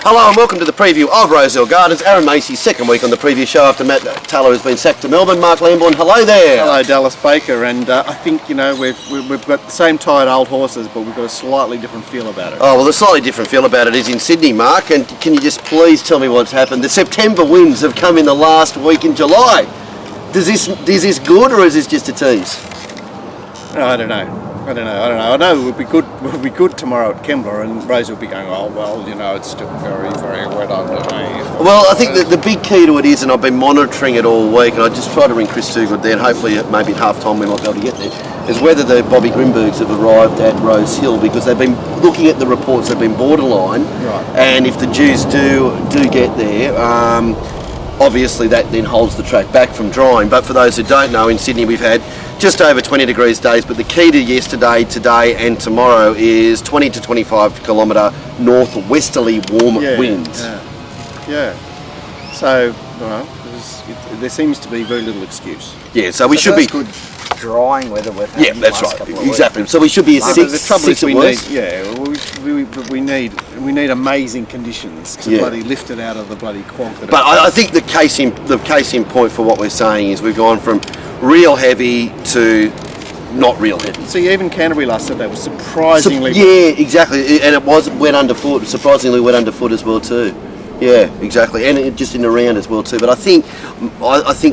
Hello and welcome to the preview of Rosehill Gardens. Aaron Macy's second week on the preview show after Matt Taylor has been sacked to Melbourne. Mark Lambourne, hello there. Hello, Dallas Baker. And I think, you know, we've got the same tired old horses, but we've got a slightly different feel about it. Oh, well, the slightly different feel about it is in Sydney, Mark. And can you just please tell me what's happened? The September wins have come in the last week in July. Is this good or is this just a tease? No, I don't know. I know it would be good. It would be good tomorrow at Kembla, and Rosie will be going, oh well, you know, it's still very, very wet underneath. Well, I think that the big key to it is, and I've been monitoring it all week, and I just try to ring Chris Toogood there, and hopefully maybe at half time we might be able to get there, is whether the Bobby Grimbergs have arrived at Rosehill, because they've been looking at the reports, they've been borderline, right. And if the Jews do get there, obviously that then holds the track back from drying. But for those who don't know, in Sydney we've had just over 20 degrees days, but the key to yesterday, today and tomorrow is 20 to 25 kilometre northwesterly warm winds. Yeah. So, well, there seems to be very little excuse. Yeah, so we should be good drying weather we've had. Yeah, that's right. Exactly. So we should be at The trouble is we need amazing conditions to bloody lift it out of the bloody quank. But I think the case in point for what we're saying is we've gone from real heavy to not real heavy. See, even Canterbury last Saturday was surprisingly yeah, exactly, and it was wet underfoot, surprisingly wet underfoot as well too. Yeah, exactly, and it just in the round as well too. But I think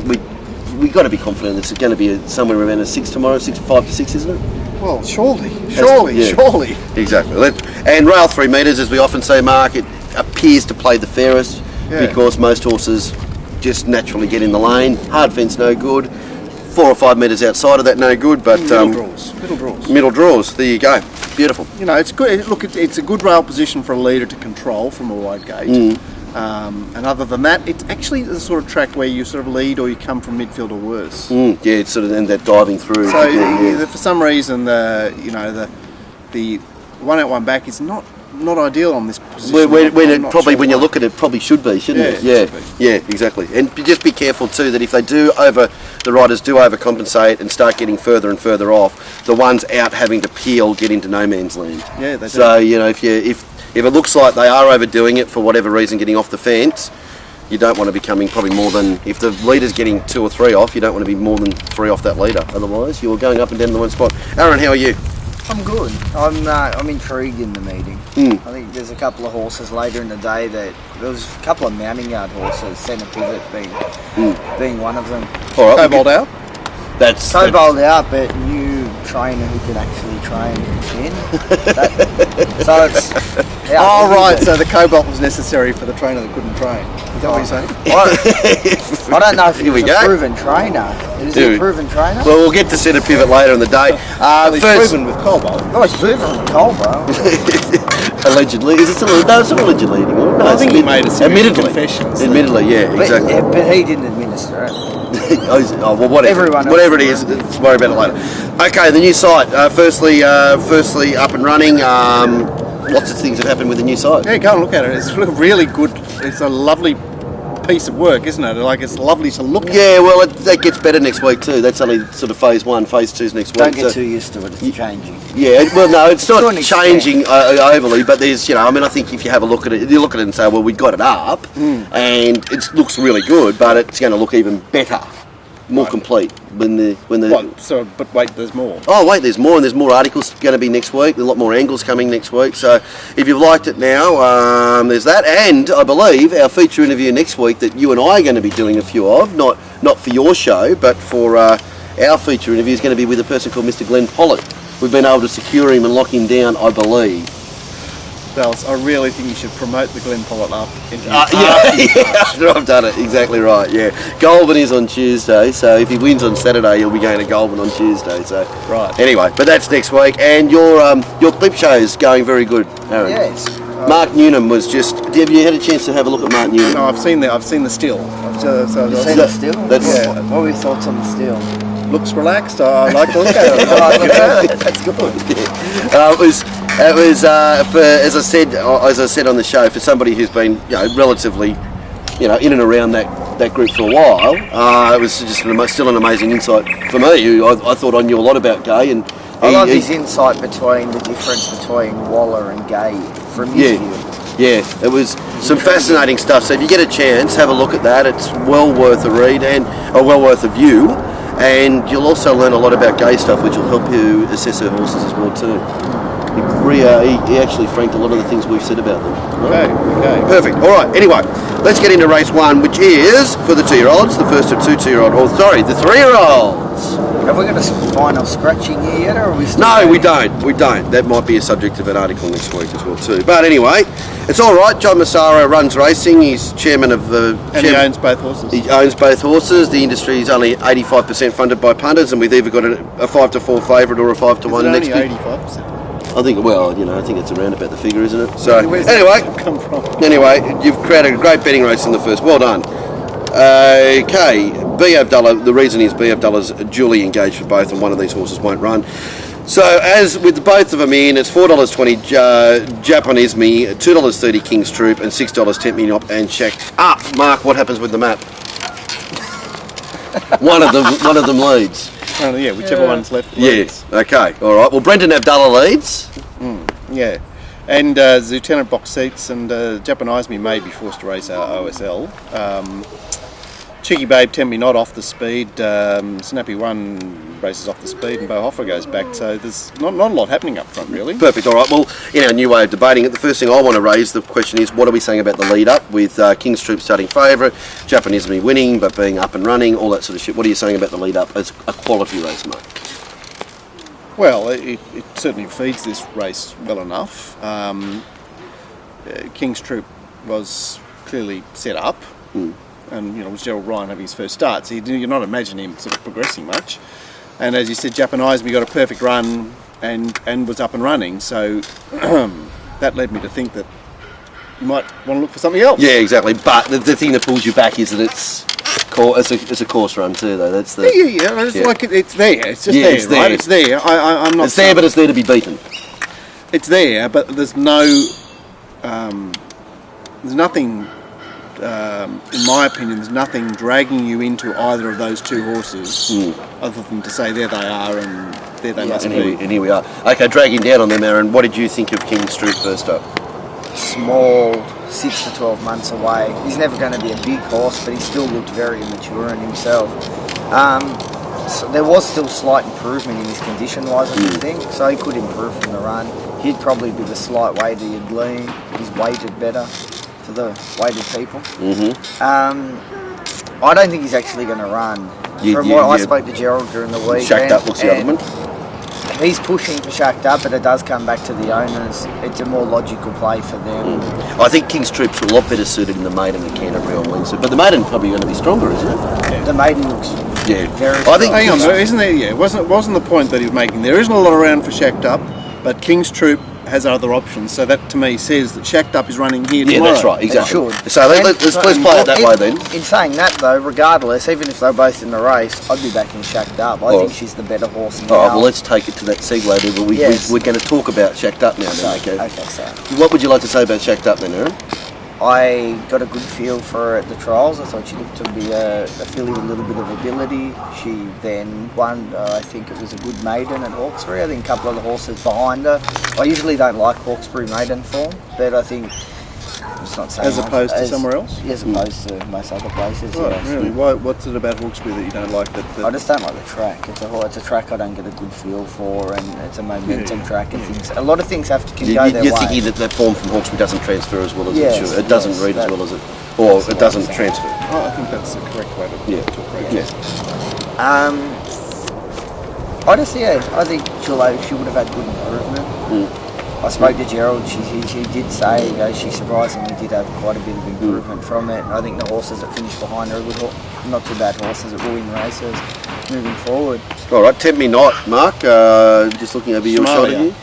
we've got to be confident it's going to be somewhere around a 6 tomorrow, 5 to 6, isn't it? Well, surely. Exactly. And rail 3 metres, as we often say, Mark, it appears to play the fairest because most horses just naturally get in the lane. Hard fence, no good. 4 or 5 metres outside of that, no good. But middle draws. There you go. Beautiful. You know, it's good. Look, it's a good rail position for a leader to control from a wide gate. And other than that, it's actually the sort of track where you sort of lead or you come from midfield or worse. Yeah, it's sort of then that diving through. So for some reason, the one out one back is not ideal on this position. When you look at it, probably should be, shouldn't it? Yeah, exactly. And just be careful too that if they the riders do overcompensate and start getting further and further off, the ones out having to peel get into no man's land. Yeah, they do. So you know if it looks like they are overdoing it for whatever reason, getting off the fence, you don't want to be coming probably more than, if the leader's getting 2 or 3 off, you don't want to be more than 3 off that leader. Otherwise, you're going up and down the one spot. Aaron, how are you? I'm good. I'm intrigued in the meeting. I think there's a couple of horses later in the day that there was a couple of mounting yard horses, Centre Pivot being one of them. All right, Cobalt out. That's Cobalt out, but new trainer who can actually train in. So it's right. So the Cobalt was necessary for the trainer that couldn't train. Is that what you're saying? I don't know if he was a proven trainer. Is he a proven trainer? Well, we'll get to Centre Pivot later in the day. He's proven with Cobalt. Oh, he's proven with Cobalt. Allegedly. Is it still? No, it's not allegedly anymore. No, I think he made a series of confessions. Admittedly, yeah, exactly. But he didn't administer it. Oh, well, whatever it is, let's worry about it later. Okay, the new site. Firstly, up and running. Lots of things have happened with the new site. Yeah, go and look at it. It's really good. It's a lovely piece of work, isn't it? Like, it's lovely to look at. Yeah, well, that gets better next week too. That's only sort of phase 1. Phase 2's next week. Don't get too used to it. It's changing. Yeah, well, no, it's not changing overly, but there's, I think if you have a look at it, you look at it and say, well, we got it up, and it looks really good, but it's going to look even better, more complete when the. But wait, there's more. Oh, wait, there's more, and there's more articles going to be next week. There's a lot more angles coming next week. So, if you've liked it now, there's that, and I believe our feature interview next week that you and I are going to be doing a few of, not for your show, but for our feature interview is going to be with a person called Mr. Glenn Pollock. We've been able to secure him and lock him down, I believe. Dallas, I really think you should promote the Glenn Pollock interview. After I've done it, exactly right, yeah. Goulburn is on Tuesday, so if he wins on Saturday, he'll be going to Goulburn on Tuesday. So right. Anyway, but that's next week, and your clip show is going very good, Aaron. Yes. Mark Newnham was just. Have you had a chance to have a look at Mark Newnham? No, I've seen the still. You've seen the still? What were your thoughts on the still? Looks relaxed. I like to look at it. That's good. It was as I said on the show, for somebody who's been relatively in and around that group for a while, it was just still an amazing insight for me. I thought I knew a lot about Gay, and I love his insight between the difference between Waller and Gay from his view. Yeah, it was some fascinating stuff. So if you get a chance, have a look at that. It's well worth a read and well worth a view. And you'll also learn a lot about Gay stuff, which will help you assess her horses as well too. He actually franked a lot of the things we've said about them. Okay. Perfect. All right. Anyway, let's get into race 1, which is for the 2-year-olds, the first of 2 2-year-old horses. Sorry, the 3-year-olds. Have we got a final scratching here yet, or are we still No, going? we don't. We don't. That might be a subject of an article next week as well too. But anyway, it's all right. John Massaro runs racing. He's chairman of the. And he owns both horses. He owns both horses. The industry is only 85% funded by punters, and we've either got a 5-4 favourite or a 5-1 next Only week. 85%. I think, well, I think it's around about the figure, isn't it? So, Where's anyway, that come from? Anyway, you've created a great betting race in the first. Well done. Okay, B. Abdullah, the reason is B. Abdullah's duly engaged for both, and one of these horses won't run. So, as with both of them in, it's $4.20 Japanisme, $2.30 King's Troop, and $6 Tempt Me Not and Check Up. Mark, what happens with the map? One of them leads. Oh, yeah, whichever one's left. Yes. Okay. All right. Well, Brendan Abdullah leads. Yeah. And Lieutenant Box Seats and Japanise Me may be forced to race our OSL. Cheeky Babe, Tempt Me Not off the speed. Snappy One races off the speed, and Bo Hoffer goes back. So there's not a lot happening up front, really. Perfect. All right. Well, in our new way of debating it, the first thing I want to raise, the question is, what are we saying about the lead up with King's Troop starting favourite, Japanisme winning but being up and running, all that sort of shit? What are you saying about the lead up as a quality race, mate? Well, it certainly feeds this race well enough. King's Troop was clearly set up. And was Gerald Ryan having his first start, so you're not imagining him sort of progressing much. And as you said, Japanise Me got a perfect run and was up and running, so that led me to think that you might want to look for something else. Yeah, exactly. But the thing that pulls you back is that it's a course run too, though. That's the It's like it's there. It's just it's there, right? It's there. I'm not. It's there, but it's there to be beaten. It's there, but there's no. There's nothing. In my opinion, there's nothing dragging you into either of those two horses, other than to say there they are and there they must be. And here we are. Okay, dragging down on them, Aaron. What did you think of King's Troop first up? Small, 6 to 12 months away. He's never going to be a big horse, but he still looked very immature in himself. So there was still slight improvement in his condition-wise, I think, so he could improve from the run. He'd probably be the slight weighted, he'd lean, he's weighted better for the weighted people. I don't think he's actually going to run. I spoke to Gerald during the week. Shacked Up, what's the other one? He's pushing for Shacked Up, but it does come back to the owners. It's a more logical play for them. I think King's Troop's a lot better suited in the maiden than Canterbury on Wednesday, but the maiden's probably going to be stronger, isn't it? Yeah. The maiden looks very I think. Hang on, isn't there? Yeah, it wasn't the point that he was making. There isn't a lot around for Shacked Up, but King's Troop has other options. So that to me says that Shacked Up is running here tomorrow. Yeah, that's right, exactly. It should. So let's play it that way then. In saying that though, regardless, even if they're both in the race, I'd be backing Shacked Up. I think she's the better horse. All right, well let's take it to that segue then. But we're going to talk about Shacked Up now. Okay, so what would you like to say about Shacked Up then, Aaron? I got a good feel for her at the trials. I thought she looked to be a filly with a little bit of ability. She then won, I think it was a good maiden at Hawkesbury. I think a couple of the horses behind her. I usually don't like Hawkesbury maiden form, but I think it's not saying as opposed to somewhere else. As opposed to most other places. Right, yes. really? What's it about Hawkesbury that you don't like? I just don't like the track. It's a track I don't get a good feel for, and it's a momentum track, and things. A lot of things can go their way. You're thinking that form from Hawkesbury doesn't transfer as well as it should. It doesn't read as well as it, or it doesn't transfer. Oh, I think that's the correct way to talk about it. I think she would have had good improvement. I spoke to Gerald. She did say she surprisingly did have quite a bit of improvement from it. I think the horses that finished behind her are not too bad horses that will win races moving forward. All right, Tempt Me Not, Mark. Just looking over your shoulder here.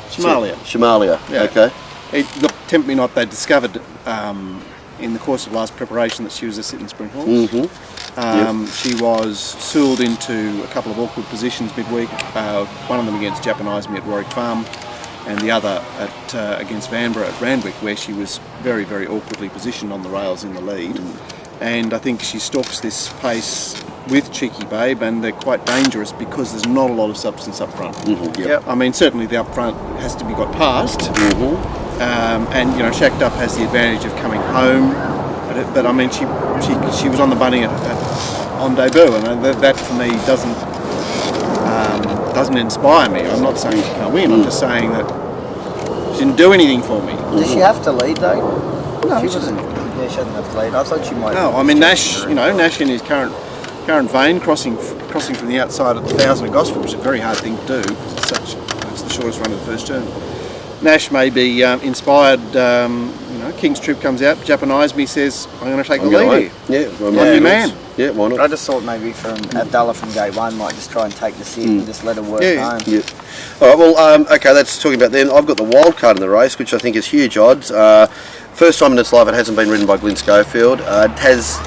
Shamalia. Yeah. Okay. Look, Tempt Me Not. They discovered in the course of last preparation that she was a sitting spring horse. She was sooled into a couple of awkward positions midweek. One of them against Japanise Me at Warwick Farm, and the other against Vanbrugh at Randwick, where she was very, very awkwardly positioned on the rails in the lead. And I think she stalks this pace with Cheeky Babe, and they're quite dangerous because there's not a lot of substance up front. I mean, certainly the up front has to be got past, and you know, Shacked Up has the advantage of coming home. But I mean, she was on the bunny on debut, and that for me doesn't inspire me. I'm not saying she can't win. I'm just saying that she didn't do anything for me. Does she have to lead though? No, she doesn't. Yeah, she doesn't have to lead. I thought she might. No, I mean Nash. You know, Nash in his current vein, crossing from the outside at the 1,000 at Gosford, which is a very hard thing to do. It's the shortest run of the first turn. Nash may be inspired. You know, King's Troop comes out, Japanise me, says, "I'm going to take the lead here." Yeah, I'm your man. Yeah, why not? I just thought maybe from Abdallah from gate one might just try and take the sit and just let her work home. Yeah. All right. Well, okay. That's talking about them. I've got the wild card in the race, which I think is huge odds. First time in its life, it hasn't been ridden by Glyn Schofield. It has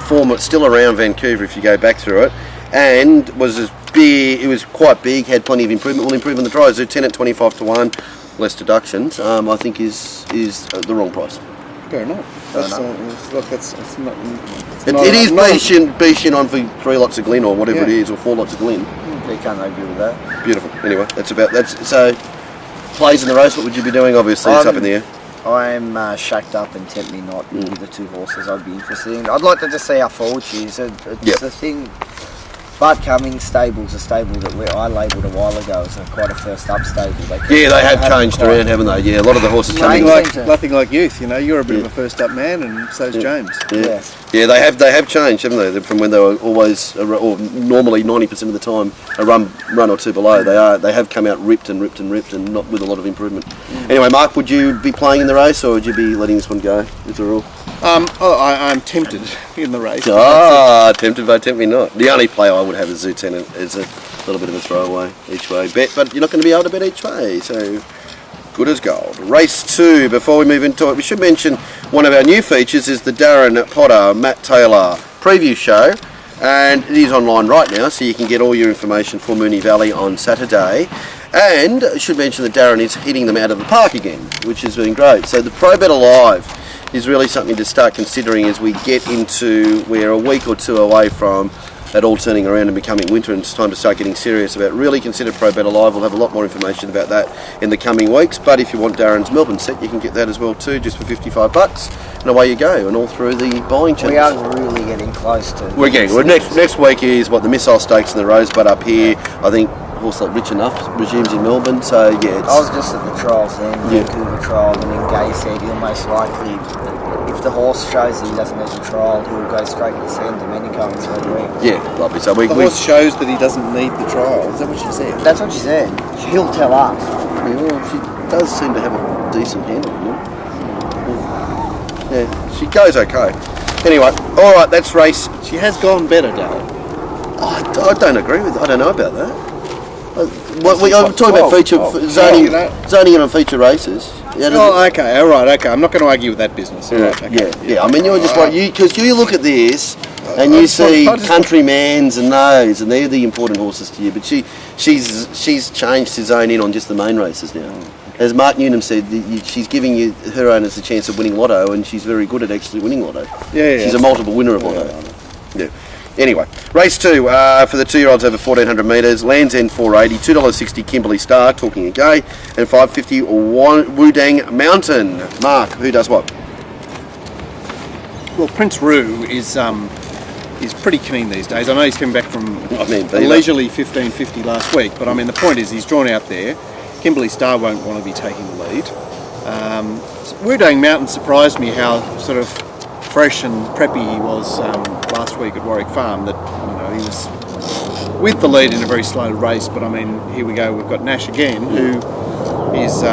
form that's still around Vancouver if you go back through it, and was as big. It was quite big. Had plenty of improvement. Will improve in the tries. Lieutenant 25 to 1, less deductions. I think is the wrong price. Fair enough. It is Beeshin on for 3 lots of Glyn or whatever it is, or 4 lots of Glyn. You can't argue with that. Beautiful. Anyway, so plays in the race. What would you be doing? Obviously, it's up in the air. I'm Shacked Up and Tempt Me Not would be the two horses I'd be interested in. I'd like to just see how forward she is. It's the thing. Bud Cummings stable's a stable that I labelled a while ago as quite a first up stable. They have changed around, haven't they? Yeah, a lot of the horses coming. Nothing like youth, you know. You're a bit of a first up man, and so's James. Yeah, they have changed, haven't they? From when they were always, or normally 90% of the time, a run or two below. They have come out ripped and not with a lot of improvement. Anyway, Mark, would you be playing in the race, or would you be letting this one go? Is the rule? I'm tempted in the race. Tempted by Tempt Me Not. The only play I would have as Lieutenant is a little bit of a throwaway each way bet, but you're not going to be able to bet each way, so good as gold. Race 2, before we move into it, we should mention one of our new features is the Darren Potter, Matt Taylor preview show, and it is online right now, so you can get all your information for Moonee Valley on Saturday. And I should mention that Darren is hitting them out of the park again, which has been great. So the Pro Bet Alive is really something to start considering as we get into, we're a week or two away from that all turning around and becoming winter, and it's time to start getting serious about really consider Pro Bet Alive. We'll have a lot more information about that in the coming weeks, but if you want Darren's Melbourne set, you can get that as well too, just for $55, and away you go, and all through the buying channels. We are really getting close to... Next week is the Missile Stakes and the Rosebud up here. I think horse like Rich Enough resumes in Melbourne, so yeah. I was just at the trials then, Vancouver trial, and then Gay said he'll most likely, if the horse shows that he doesn't need the trial, he'll go straight to San Domenico in 3 weeks. Yeah, lovely. So the horse shows that he doesn't need the trial. Is that what she said? That's what she said. He'll tell us. Yeah, well, she does seem to have a decent handle on it. Yeah, she goes okay. Anyway, all right, that's race. She has gone better, Darren. I don't agree with. I don't know about that. I'm talking about zoning it on feature races. Okay, all right, okay. I'm not going to argue with that business. Yeah, right, okay. yeah. I mean, you're just because you look at this and you see Countrymans and those, and they're the important horses to you. But she's changed to zone in on just the main races now. As Mark Newnham said, she's giving her owners a chance of winning Lotto, and she's very good at actually winning Lotto. Yeah. She's a multiple winner of Lotto. Yeah. Anyway, race 2 for the 2-year-olds over 1,400 metres. Land's End 480, $2.60 Kimberley Star, talking a gay, and $5.50 Wudang Mountain. Mark, who does what? Well, Prince Roo is pretty keen these days. I know he's coming back from a leisurely 15.50 last week, but I mean the point is he's drawn out there. Kimberley Star won't want to be taking the lead. Wudang Mountain surprised me how sort of fresh and preppy he was last week at Warwick Farm. That he was with the lead in a very slow race, but I mean here we go. We've got Nash again, who is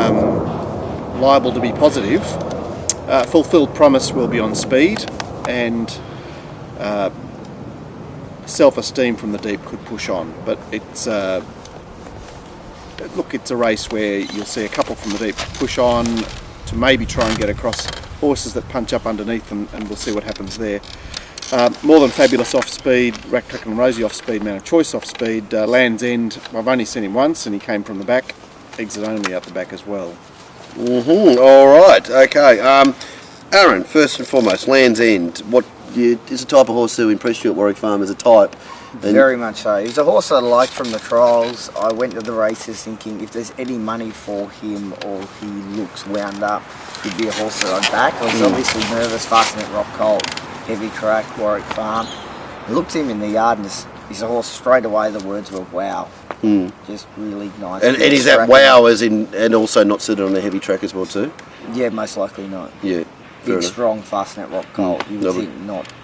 liable to be positive. Fulfilled Promise will be on speed, and Self-Esteem from the Deep could push on, but it's it's a race where you'll see a couple from the Deep push on to maybe try and get across horses that punch up underneath, and we'll see what happens there. More Than Fabulous off speed, Rack Tucker and Rosie off speed, Man of Choice off speed, Land's End, I've only seen him once and he came from the back, Exit Only out the back as well. Alright, okay. Aaron, first and foremost, Land's End, what is a type of horse who impressed you at Warwick Farm as a type? Very much so. He was a horse that I liked from the trials. I went to the races thinking if there's any money for him or he looks wound up, he'd be a horse that I'd back. I was obviously nervous, Fastnet Rock Colt, heavy track, Warwick Farm. I looked at him in the yard and he's a horse straight away. The words were wow. Just really nice. And is that wow as in, and also not suited on a heavy track as well too? Yeah, most likely not. Yeah. Big, strong Fastnet Rock Colt. You would think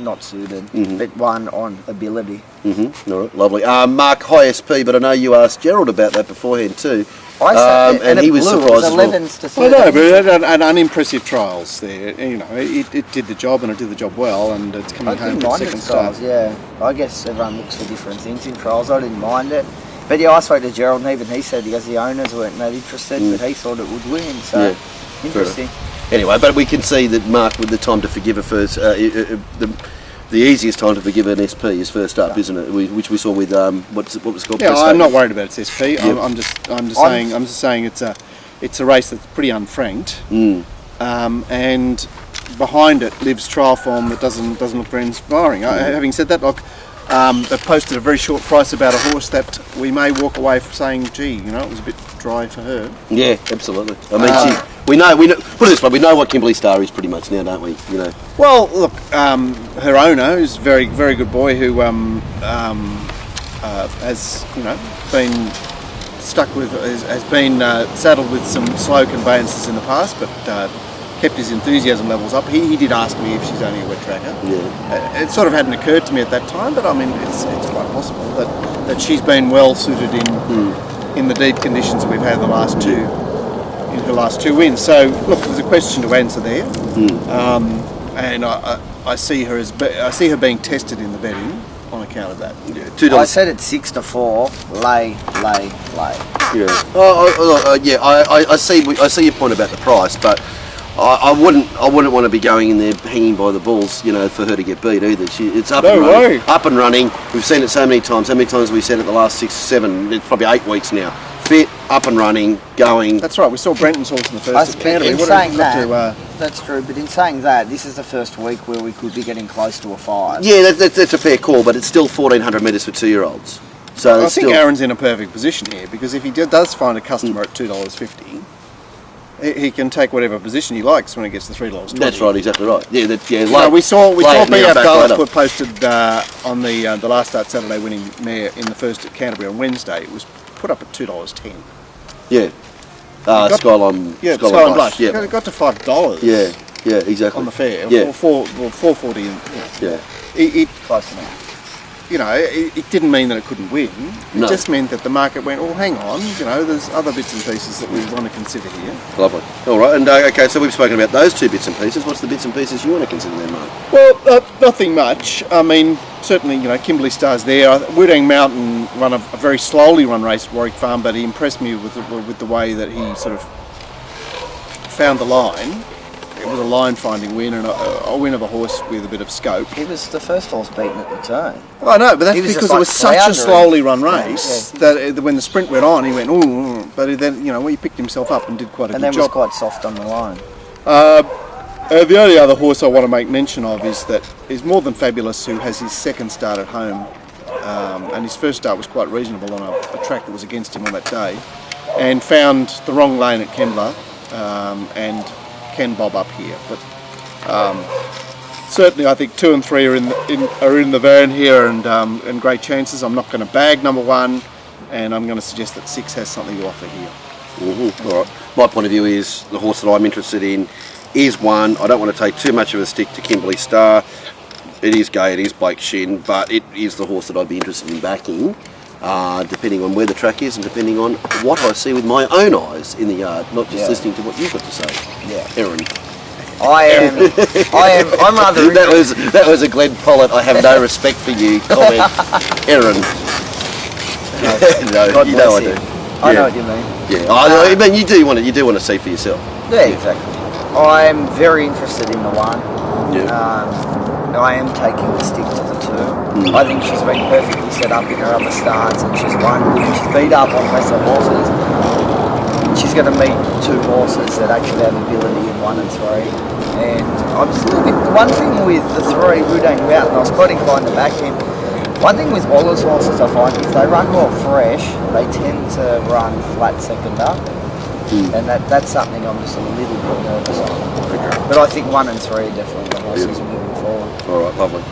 not suited, but one on ability. All right, lovely. Mark, high SP, but I know you asked Gerald about that beforehand too. I said and he was surprised as well. 11s to 13s. I know, but an unimpressive trials there. You know, it did the job and it did the job well, and it's coming home for second start. Yeah, I guess everyone looks for different things in trials. I didn't mind it. But yeah, I spoke to Gerald and even he said because the owners weren't that interested, but he thought it would win. So interesting. Anyway, but we can see that Mark, with the time to forgive a first, the easiest time to forgive an SP is first up, isn't it? Which we saw with what was it called? Yeah, I'm not worried about its SP. I'm just saying it's a race that's pretty unfranked, and behind it lives trial form that doesn't look very inspiring. Having said that, look. They've posted a very short price about a horse that we may walk away from saying, gee, you know, it was a bit dry for her. Yeah, absolutely. I mean, we know. Put it this way, we know what Kimberley Star is pretty much now, don't we? You know. Well, look, her owner is a very, very good boy who has, you know, been stuck with, has been saddled with some slow conveyances in the past, but kept his enthusiasm levels up. He did ask me if she's only a wet tracker. Yeah. It sort of hadn't occurred to me at that time, but I mean, it's quite possible that she's been well suited in the deed conditions that we've had in her last two wins. So look, there's a question to answer there, and I see her being tested in the betting on account of that. Yeah, I said it's 6 to 4. Lay. Yeah. I see your point about the price, but I wouldn't want to be going in there hanging by the balls, you know, for her to get beat either. It's up and running. We've seen it so many times. How many times have we said it the last 6, 7, it's probably 8 weeks now? Fit, up and running, going. That's right. We saw Brenton's horse in the first at Canterbury. That's true. But in saying that, this is the first week where we could be getting close to a 5. Yeah, that's a fair call, but it's still 1,400 metres for 2-year-olds. So I think Aaron's in a perfect position here because if he does find a customer at $2.50. He can take whatever position he likes when he gets to $3.20. That's right, exactly right. We saw Beat Up Gallop put posted on the last start Saturday winning mare in the first at Canterbury on Wednesday. It was put up at $2.10. Yeah. Skyline Blush. Yeah. It got to $5. Yeah, exactly. On the fair. Yeah. $4.40. Yeah. It close enough. You know, it didn't mean that it couldn't win. It just meant that the market went, oh, hang on, you know, there's other bits and pieces that we want to consider here. Lovely. All right, and okay, so we've spoken about those two bits and pieces. What's the bits and pieces you want to consider then, Mark? Well, nothing much. I mean, certainly, you know, Kimberley Star's there. Woodang Mountain run a very slowly run race at Warwick Farm, but he impressed me with the way that he sort of found the line. It was a line-finding win and a win of a horse with a bit of scope. He was the first horse beaten at the turn. Well, I know, but that's because it was such a slowly run race that when the sprint went on, he went, ooh, but then, you know, he picked himself up and did quite a good job. And then was quite soft on the line. The only other horse I want to make mention of is More Than Fabulous, who has his second start at home, and his first start was quite reasonable on a track that was against him on that day, and found the wrong lane at Kembla, and can bob up here, but certainly I think 2 and 3 are in the van here, and great chances. I'm not going to bag number 1, and I'm going to suggest that 6 has something to offer here. All right. My point of view is the horse that I'm interested in is 1. I don't want to take too much of a stick to Kimberley Star. It is Gay, it is Blake Shin, but it is the horse that I'd be interested in backing. Depending on where the track is and depending on what I see with my own eyes in the yard, not just listening to what you've got to say. Yeah. Aaron. I'm rather... That was a Glenn Pollett, I have no respect for you comment. Aaron. No, you know I do. I know what you mean. Yeah, I mean you do want to see for yourself. Yeah, exactly. I'm very interested in the 1. Yeah. I am taking the stick to the 2. I think she's been perfectly set up in her other starts and she's won. She's beat up on lesser horses. She's going to meet 2 horses that actually have ability in 1 and 3. And I'm just a little bit... The one thing with the 3, Woodang Mountain, I was quite inclined to back him. One thing with Waller's horses, I find if they run well fresh, they tend to run flat second up, and that's something I'm just a little bit nervous on. But I think 1 and 3 are definitely the horses moving forward. All right, lovely.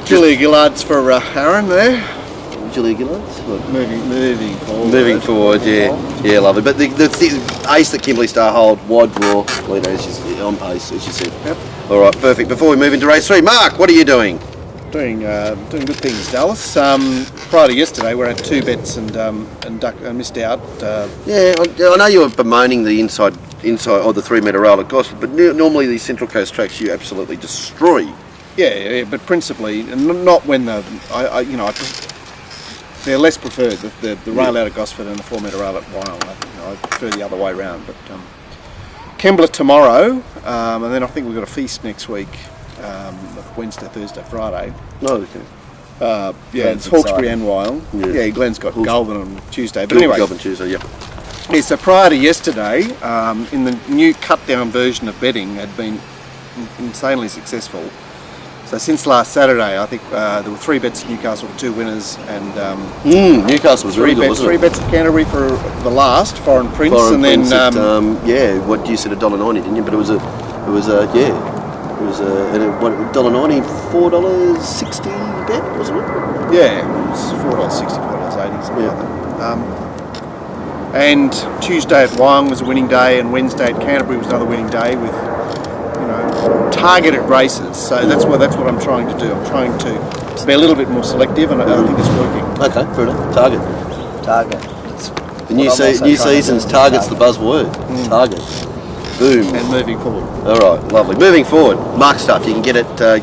Julia Gillard's for Aaron there. Julia Gillard's? Moving forward. Moving forward, yeah, lovely. But the ace that Kimberley Star hold, wide draw, leader, on pace, as you said. Yep. All right, perfect. Before we move into race 3, Mark, what are you doing? Doing good things, Dallas. Prior to yesterday, we had 2 bets and missed out. Yeah, I know you were bemoaning the inside or the 3 metre rail at Gosford, but normally these Central Coast tracks you absolutely destroy. Yeah, but principally, not when they're less preferred, the rail out at Gosford and the 4 metre rail at Wyong. I prefer the other way round. But Kembla tomorrow, and then I think we've got a feast next week, Wednesday, Thursday, Friday. No, okay. It's Hawkesbury and Wyong. Yeah, Glenn's got Goulburn on Tuesday. But anyway, Goulburn Tuesday, yeah. Yeah, so prior to yesterday, in the new cut-down version of betting, had been insanely successful. So since last Saturday, I think there were 3 bets at Newcastle for 2 winners, and Newcastle was really good, wasn't it? 3 bets at Canterbury for the last Foreign Prince, Foreign and Prince then at, what you said $1.90, didn't you? But it was $1.90, $4.60 bet, wasn't it? Yeah, it was $4.60, $4.80, something like that. And Tuesday at Wyong was a winning day, and Wednesday at Canterbury was another winning day with, targeted races. So that's what I'm trying to do. I'm trying to be a little bit more selective, and I think it's working. Okay, fair enough. Target. The new season's target's the buzzword. Target. Boom. And moving forward. All right, lovely. Moving forward, Mark stuff. You can get it there.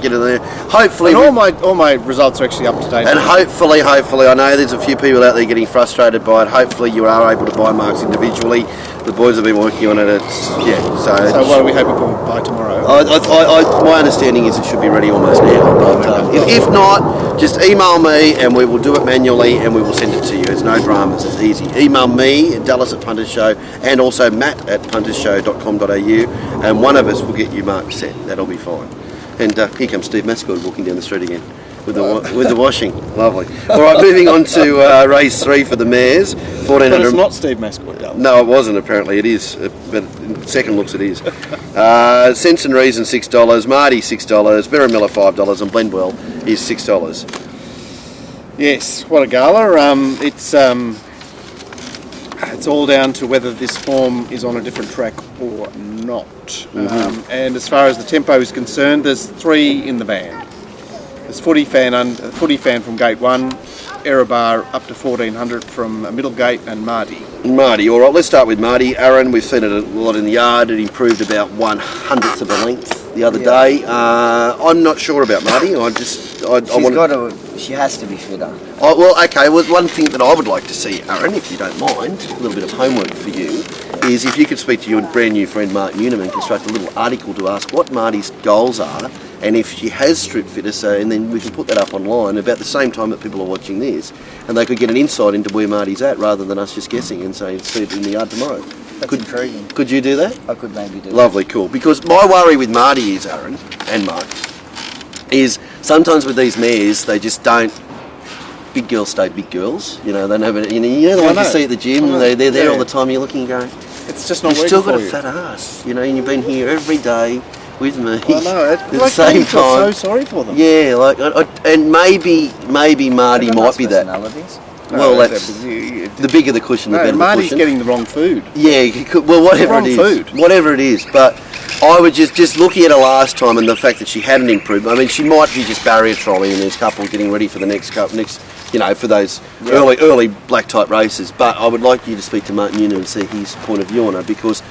Hopefully, and all my results are actually up to date. And hopefully, I know there's a few people out there getting frustrated by it. Hopefully, you are able to buy Marks individually. The boys have been working on it. So what are we hoping for by tomorrow? My understanding is it should be ready almost now. But if not, just email me and we will do it manually and we will send it to you. It's no dramas. It's easy. Email me, Dallas at Punters Show, and also Matt at puntershow.com.au, and one of us will get you Mark set. That'll be fine. And here comes Steve Mascott walking down the street again with the washing. Lovely. All right, moving on to race 3 for the mares. 1400. But it's not Steve Mascott, Dallas. No, it wasn't. Apparently, it is. But in second looks, it is. Sense and Reason $6, Marty $6, Berra Miller $5, and Blendwell is $6. Yes, what a gala! It's all down to whether this form is on a different track or not. Mm-hmm. And as far as the tempo is concerned, there's 3 in the band. There's Footy Fan from Gate 1, Error Bar up to 1400 from Middle Gate, and Marty. All right, let's start with Marty. Aaron, we've seen it a lot in the yard. It improved about 1/100th of a length the other day. I'm not sure about Marty. She has to be fitter. One thing that I would like to see, Aaron, if you don't mind, a little bit of homework for you, is if you could speak to your brand new friend Mark Newnham and construct a little article to ask what Marty's goals are, and if she has strip fitter, and then we can put that up online about the same time that people are watching this, and they could get an insight into where Marty's at rather than us just guessing and saying see it in the yard tomorrow. That's intriguing. Could you do that? I could maybe do that. Lovely, cool. Because my worry with Marty is, Aaron and Mark, is sometimes with these mares they just don't. Big girls stay big girls. They don't have it. The ones you see at the gym. They're there all the time. You're looking, going. It's just not working. You've still got for a you. fat ass, and you've been here every day with me. I know. At the same time, so sorry for them. Yeah, and maybe Marty might be that. Well, that's the bigger the cushion, the better the Marty's cushion. Getting the wrong food. Yeah, well, whatever it is. But I would just looking at her last time and the fact that she hadn't improved. I mean, she might be just barrier trolling in this couple getting ready for the next for those early black type races. But I would like you to speak to Mark Newnham and see his point of view on her, because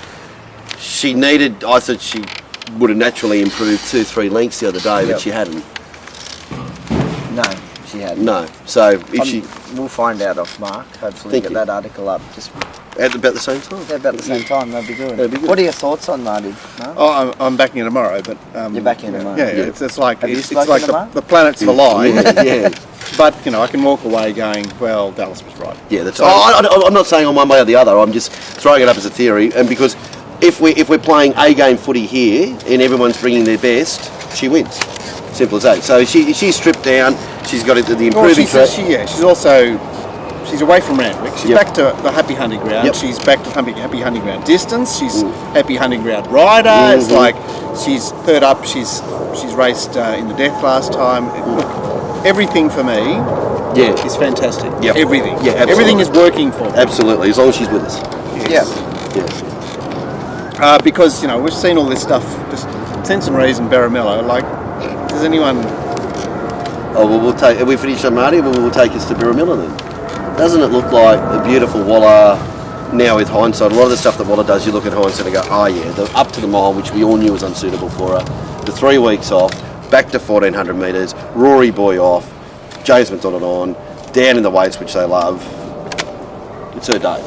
she needed. I thought she would have naturally improved 2-3 lengths the other day, but she hadn't. No, she hadn't. No. So we'll find out off Mark. Hopefully, get that article up just at about the same time. Yeah, about the same time. That'd be good. What are your thoughts on Marty? Mark? Oh, I'm backing it tomorrow, but you're backing it tomorrow. Yeah. It's like the planets align. Yeah. But I can walk away going, well, Dallas was right. Yeah, that's. I'm not saying on one way or the other. I'm just throwing it up as a theory, and because if we're playing A game footy here and everyone's bringing their best, she wins. Simple as that. So she stripped down. She's got it, the Well, improving track. she's also she's away from Randwick. She's back to the happy hunting ground. Yep. She's back to happy hunting ground distance. She's happy hunting ground rider. It's like she's third up. She's raced in the Death last time. Look, everything for me is fantastic. Yep. Everything. Yeah, absolutely. Everything is working for me. Absolutely, as long as she's with us. Yes. Yeah. Because we've seen all this stuff. Just Sense and Reason, Baramello. Like, does anyone? Oh well, we'll take. Have we finished on Marty? Well, we'll take us to Birramilla then. Doesn't it look like a beautiful Waller now with hindsight? A lot of the stuff that Waller does, you look at hindsight and go, oh yeah, the up to the mile, which we all knew was unsuitable for her. The 3 weeks off, back to 1400 metres, Rory Boy off, James McDonald on, down in the weights, which they love. It's her day.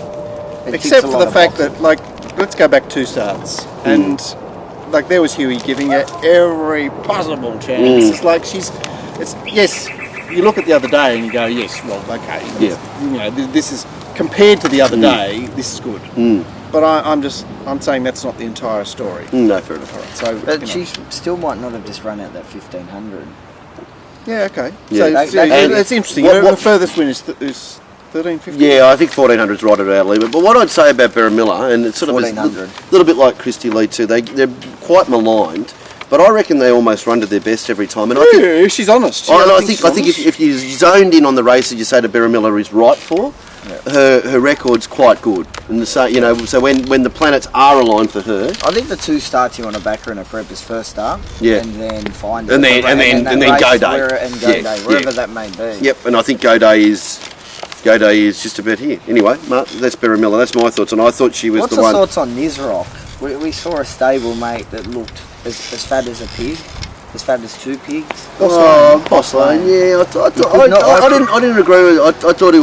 Except for the fact that, like, let's go back 2 starts, and like there was Huey giving her every possible chance. It's like yes. You look at the other day and you go, yes, well, okay. Yeah. This is compared to the other day. This is good. But I'm saying that's not the entire story. No, fair enough. All right, so, But she still might not have just run out that 1500. yeah, okay. Yeah. So it's interesting. The furthest win is 1350. Yeah, I think 1400 is right at our limit. But what I'd say about Birramilla, and it's sort of 1400. a little bit like Christy Lee too, they're quite maligned, but I reckon they almost run to their best every time. And I think she's honest. I think if you zoned in on the races you say that Birramilla is right for, her record's quite good. And so when the planets are aligned for her, I think the 2 starts you want to back her in a prep is first start, Yeah. and then find And then Go Day. wherever that may be. Yep, and I think Go Day is just about here. Anyway, Mark, that's Birramilla. That's my thoughts, and I thought she was What's the one. What's the thoughts on Nizrock? We saw a stable mate that looked as fat as a pig, as fat as 2 pigs. Oh, Boss Lane, yeah. I didn't agree with it. I thought he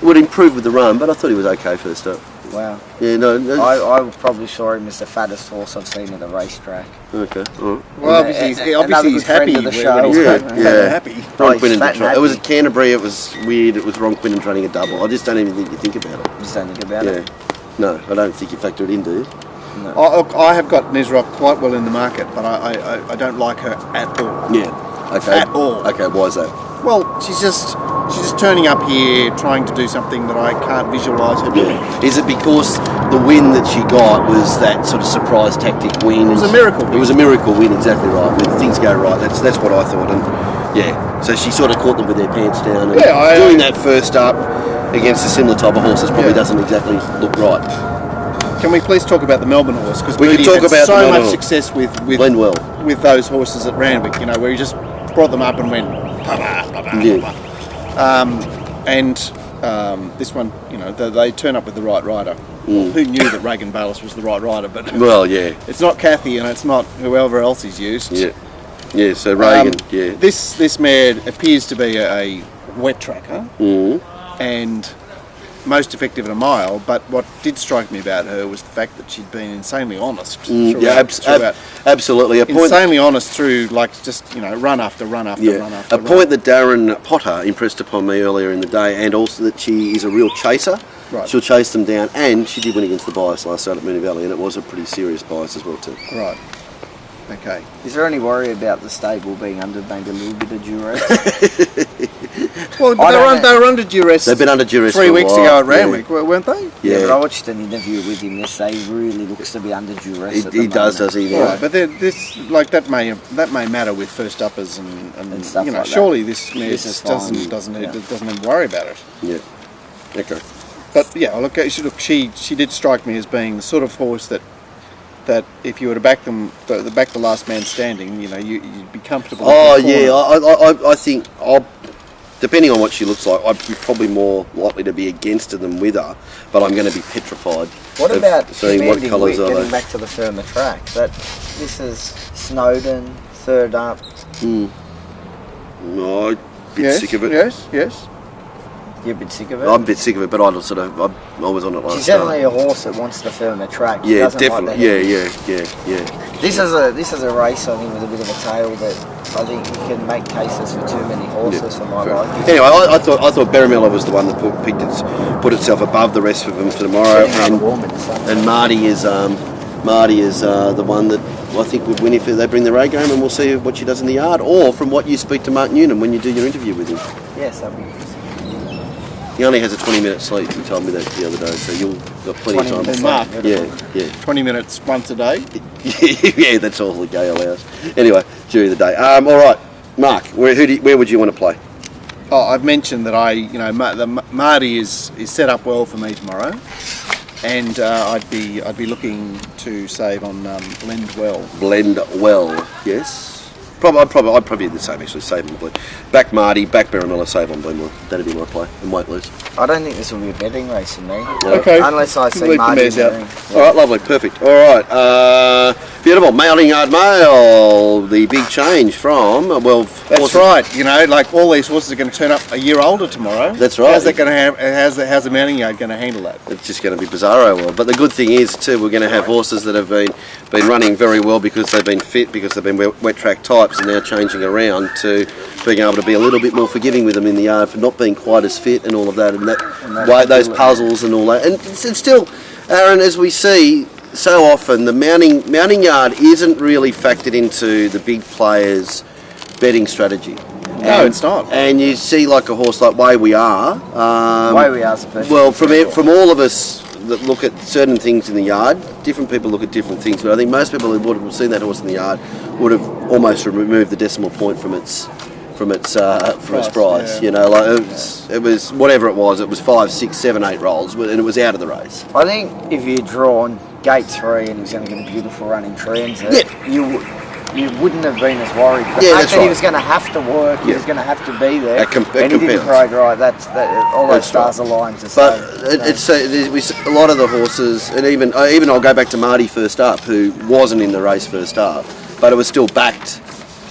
would improve with the run, but I thought he was okay first up. Wow. Yeah, no. I probably saw him as the fattest horse I've seen at the racetrack. Okay, all right. Well, obviously he's happy of the when show. he's happy. Ron he's Quinnan fat and it was happy. at Canterbury. It was weird. It was Ron Quinnan running a double. I just don't even think you think about it. Just don't think about it. No, I don't think you factor it in, do you? I have got Nizrock quite well in the market, but I don't like her at all. Yeah. Okay. At all. Okay, why is that? Well, she's just turning up here trying to do something that I can't visualise her doing. Is it because the win that she got was that sort of surprise tactic win? It was a miracle win. It was a miracle win, exactly right. When things go right, that's what I thought. And yeah, so she sort of caught them with their pants down. And doing that first up against a similar type of horses probably doesn't exactly look right. Can we please talk about the Melbourne horse? Because We can talk had about the so Melbourne much horse. success with Blendwell. with those horses at Randwick, where he just brought them up and went, Yeah. and this one, they turn up with the right rider. Well, who knew that Reagan Bayless was the right rider? But Well, yeah. it's not Kathy, and it's not whoever else he's used. Yeah. Yeah, so Reagan, yeah. This mare appears to be a wet tracker, and most effective at a mile, but what did strike me about her was the fact that she'd been insanely honest throughout. Absolutely. A point, Insanely honest through, run after run after run after a point that Darren Potter impressed upon me earlier in the day, and also that she is a real chaser. Right. She'll chase them down, and she did win against the bias last start at Moonee Valley, and it was a pretty serious bias as well too. Right. Okay. Is there any worry about the stable being under maybe a little bit of duress? Well, they were under duress. They've been under duress 3 for a weeks while, ago at Randwick, weren't they? Yeah, But I watched an interview with him yesterday. He really looks to be under duress. he does, does he? Yeah. Right, but that may matter with first uppers and stuff like that. surely this mare This is doesn't fine. have to worry about it. Yeah. Okay. But yeah, look, she did strike me as being the sort of horse that if you were to back them, back the last man standing, you'd be comfortable. Oh in the corner. yeah, I think depending on what she looks like, I'd be probably more likely to be against her than with her, but I'm going to be petrified. What of about seeing what colours are getting they? back to the firmer track? This is Snowden, third up. No, I'm a bit sick of it. Yes. You're a bit sick of it? I'm a bit sick of it, but I was on it last She's start. definitely a horse that wants the firmer track. She Yeah, doesn't definitely. Like the Yeah. This is a race, I think, with a bit of a tail that I think you can make cases for too many horses for my liking. Anyway, I thought Barramella was the one that put itself above the rest of them for tomorrow, and Marty is Marty is the one that I think would win if they bring their A game, and we'll see what she does in the yard, or from what you speak to Mark Noonan when you do your interview with him. Yes, that'd be interesting. He only has a 20-minute sleep. He told me that the other day, so you'll got plenty of time. And Mark, Yeah. 20 minutes once a day. Yeah, that's all the gay allows. Anyway, during the day. All right, Mark, where would you want to play? Oh, I've mentioned that Marty is set up well for me tomorrow, and I'd be looking to save on Blendwell. Blendwell, yes. I'd probably do the same actually. Save on Blend. Back Marty, back Baronella, save on Blendwell. That'd be my play, and won't lose. I don't think this will be a betting race for me. Okay. Unless I see Leave the Marty mares out. winning. All right, lovely, perfect. All right, beautiful. Mailing Yard Mail, the big change from That's horses. right. You know, like all these horses are going to turn up a year older tomorrow. That's right. How's that going to have? How's the mounting yard going to handle that? It's just going to be bizarro well. But the good thing is too, we're going to have horses that have been running very well because they've been fit, because they've been wet track types, and now changing around to being able to be a little bit more forgiving with them in the yard for not being quite as fit and all of that, and that way those puzzles and all that. And it's still, Aaron, as we see so often, the mounting yard isn't really factored into the big players' betting strategy. No, it's not. And you see, like a horse like Way We Are. Way We Are special. Well, from all of us that look at certain things in the yard, different people look at different things. But I think most people who would have seen that horse in the yard would have almost removed the decimal point from its price. Yeah. You know, like it was whatever it was. It was 5, 6, 7, 8 rolls, and it was out of the race. I think if you'd drawn gate 3 and he was going to get a beautiful run in transit, you wouldn't have been as worried. The fact that he was going to have to work, he was going to have to be there, and he didn't parade right. All those stars aligned to say. But a lot of the horses, and even I'll go back to Marty first up, who wasn't in the race first up, but it was still backed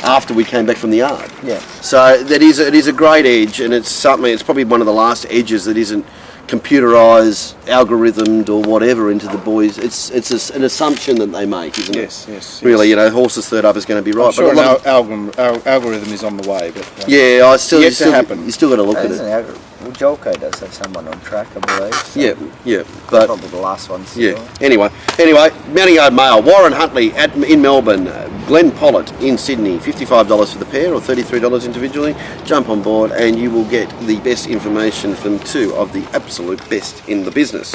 after we came back from the yard. Yeah. So it is a great edge, and it's probably one of the last edges that isn't computerised, algorithmed, or whatever into the boys. It's an assumption that they make, isn't it? Yes. Really, you know, horses third up is going to be right. I'm sure but algorithm is on the way, but I still yet you to still, happen. you still got to look at it. Well, Jolko does have someone on track, I believe. So Yeah, but probably the last one. yeah. Anyway, Mounting Yard Mail. Warren Huntley in Melbourne, Glenn Pollitt in Sydney. $55 for the pair, or $33 individually. Jump on board, and you will get the best information from two of the absolute best in the business.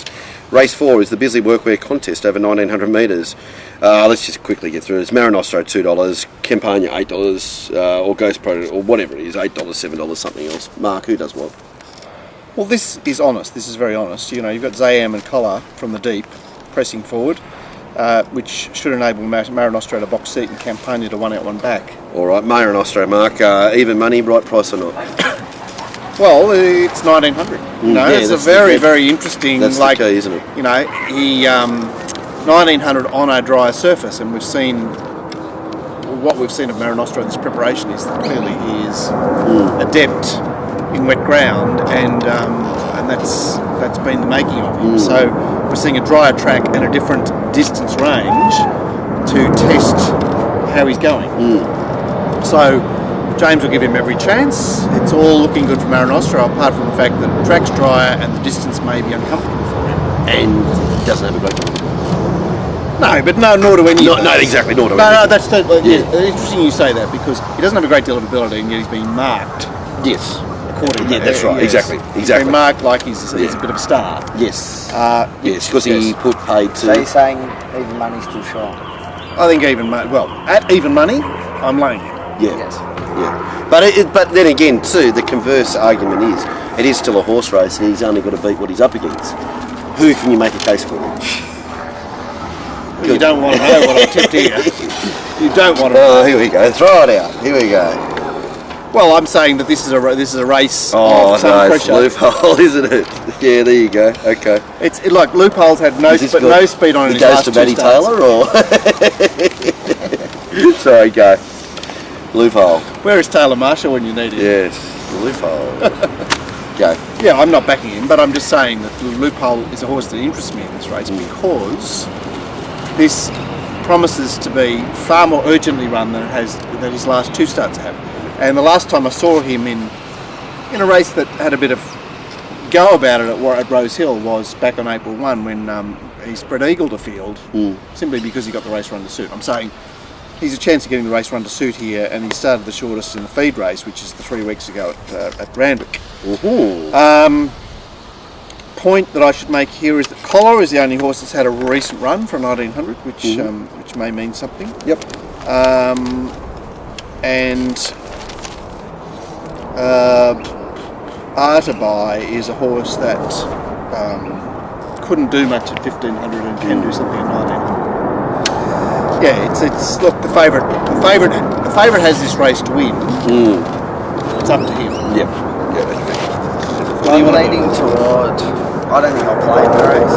Race 4 is the Bisley Workwear Contest over 1,900 metres. Let's just quickly get through it. It's Marinostro $2, Campania $8, or Ghost Pro, or whatever it is, $8, $7, something else. Mark, who does what? Well, this is honest. This is very honest. You know, you've got Zayam and Collar from the deep pressing forward, which should enable Marinostro to box seat and Campania to one out, one back. All right, Marinostro, Mark. Even money, right price or not? Well, it's 1,900. You know, it's a very interesting. That's the key, isn't it? You know, he 1,900 on a drier surface, and we've seen what we've seen of Marinostro in this preparation is that clearly he is adept in wet ground, and that's been the making of him. So we're seeing a drier track and a different distance range to test how he's going. So James will give him every chance. It's all looking good for Marinostro, apart from the fact that the track's drier and the distance may be uncomfortable for him. And he doesn't have a great time. No, but nor do any. No, exactly, nor do any. No, that's interesting you say that, because he doesn't have a great deal of ability, and yet he's being marked. Yes. According Yeah, that's right. yes. Exactly. He's been marked like he's a bit of a star. Yes. Yes, because he paid So you're to. saying even money's too short? I think even money. Well, at even money, I'm laying it. Yeah. Yes. Yeah. But then again, too, the converse argument is it is still a horse race, and he's only got to beat what he's up against. Who can you make a case for? Well, you don't want to know what I tipped here. You don't want to Oh, know. here we go. Throw it out. Here we go. Well, I'm saying that this is a race Oh, of some no, it's pressure. loophole, isn't it? Yeah, there you go. Okay. It's like Loophole's had no speed on He his goes last to two Matty starts. Taylor, or sorry, go. Loophole. Where is Taylor Marshall when you need him? Yes, loophole. Go. Yeah, I'm not backing him, but I'm just saying that Loophole is a horse that interests me in this race because this promises to be far more urgently run than his last two starts have. And the last time I saw him in a race that had a bit of go about it at Rosehill was back on April 1 when he's bred Eagle to field simply because he got the race run to suit. I'm saying he's a chance of getting the race run to suit here, and he started the shortest in the feed race, which is the 3 weeks ago at Randwick. Point that I should make here is that Collar is the only horse that's had a recent run for 1900, which may mean something. Yep. And Artabai is a horse that couldn't do much at 1500 and can do something at 1900. Yeah, it's look, the favourite has this race to win. It's up to him. Yep. I'm leaning toward. I don't think I'll play in the race.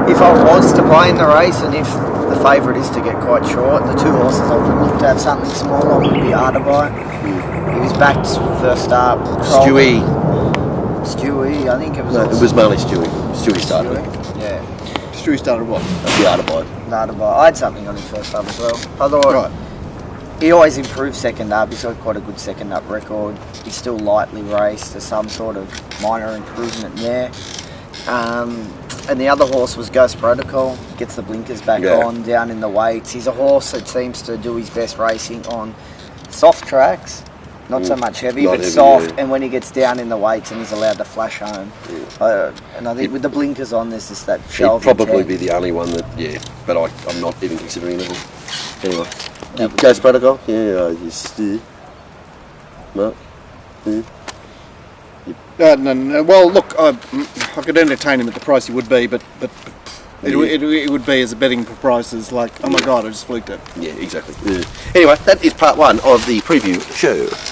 If I was to play in the race, and if the favourite is to get quite short, the two horses I would look to have something smaller would be Artabai. He was backed first up. Stewie, I think it was. No, it was mainly Stewie. Stewie started it. Yeah. Stewie started what? The Artabai. Artabai. I had something on him first up as well. I thought he always improves second up. He's got quite a good second up record. He's still lightly raced. There's some sort of minor improvement there. And the other horse was Ghost Protocol. Gets the blinkers back on down in the weights. He's a horse that seems to do his best racing on soft tracks. Not so much heavy, but soft. Yeah. And when he gets down in the weights and he's allowed to flash home. And I think with the blinkers on, there's just that show. He'd probably be the only one that, but I'm not even considering it. Anyway. Ghost Protocol? Yeah, Mark? Yeah. No. Well, look, I could entertain him at the price he would be, but it would be as a betting price as like, oh my god, I just flicked it. Yeah, exactly. Yeah. Anyway, that is part one of the preview show.